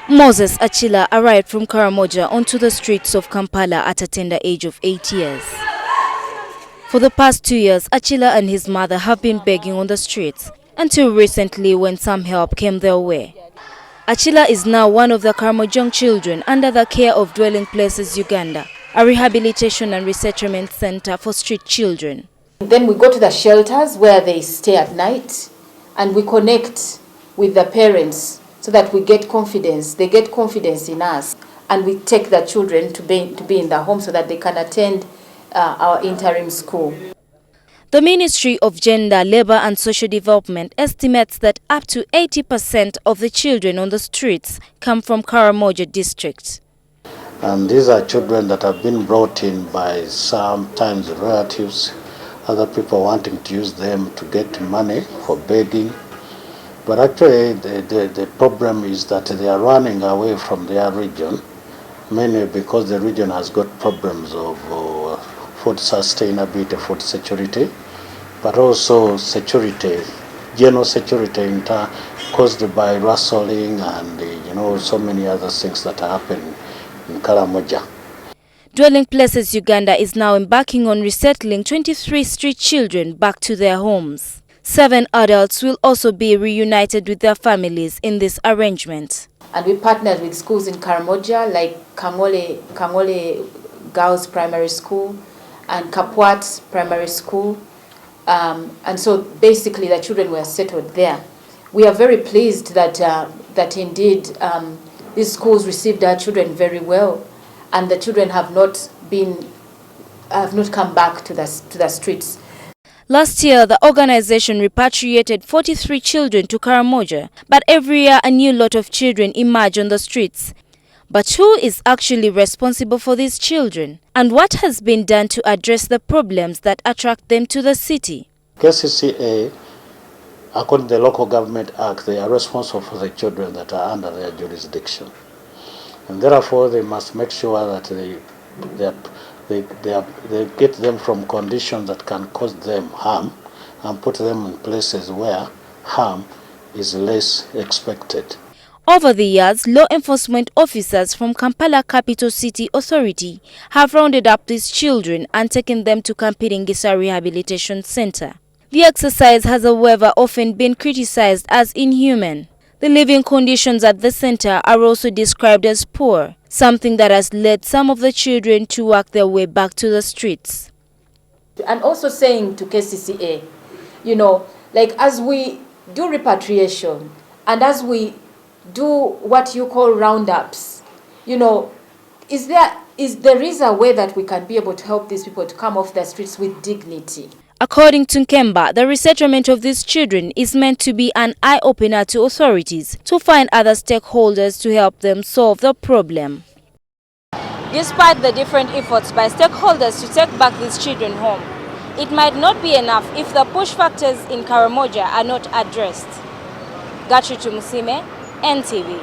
Moses Achila arrived from Karamoja onto the streets of Kampala at a tender age of 8 years. For the past 2 years, Achila and his mother have been begging on the streets, until recently when some help came their way. Achila is now one of the Karamojang children under the care of Dwelling Places Uganda, a rehabilitation and resettlement center for street children. Then we go to the shelters where they stay at night, and we connect with the parents so that we get confidence. They get confidence in us, and we take the children to be in the home so that they can attend our interim school. The Ministry of Gender, Labour and Social Development estimates that up to 80% of the children on the streets come from Karamoja district. And these are children that have been brought in by sometimes relatives, other people wanting to use them to get money for begging. But actually the problem is that they are running away from their region, mainly because the region has got problems of food sustainability, food security, but also security, general security caused by rustling and so many other things that are happening in Karamoja. Dwelling Places Uganda is now embarking on resettling 23 street children back to their homes. 7 adults will also be reunited with their families in this arrangement. And we partnered with schools in Karamoja like Kangole Girls Primary School and Kapwat Primary School. And so basically the children were settled there. We are very pleased that indeed these schools received our children very well, and the children have not come back to the streets. Last year, the organization repatriated 43 children to Karamoja, but every year a new lot of children emerge on the streets. But who is actually responsible for these children? And what has been done to address the problems that attract them to the city? KCCA, according to the Local Government Act, they are responsible for the children that are under their jurisdiction. And therefore, they must make sure that they get them from conditions that can cause them harm and put them in places where harm is less expected. Over the years, law enforcement officers from Kampala Capital City Authority have rounded up these children and taken them to Kampiringisa Rehabilitation Center. The exercise has, however, often been criticized as inhuman. The living conditions at the center are also described as poor, something that has led some of the children to work their way back to the streets. And also saying to KCCA, like as we do repatriation and as we do what you call roundups, there is a way that we can be able to help these people to come off the streets with dignity. According to Nkemba, the resettlement of these children is meant to be an eye-opener to authorities to find other stakeholders to help them solve the problem. Despite the different efforts by stakeholders to take back these children home, it might not be enough if the push factors in Karamoja are not addressed. Gertrude Tumusiime, NTV.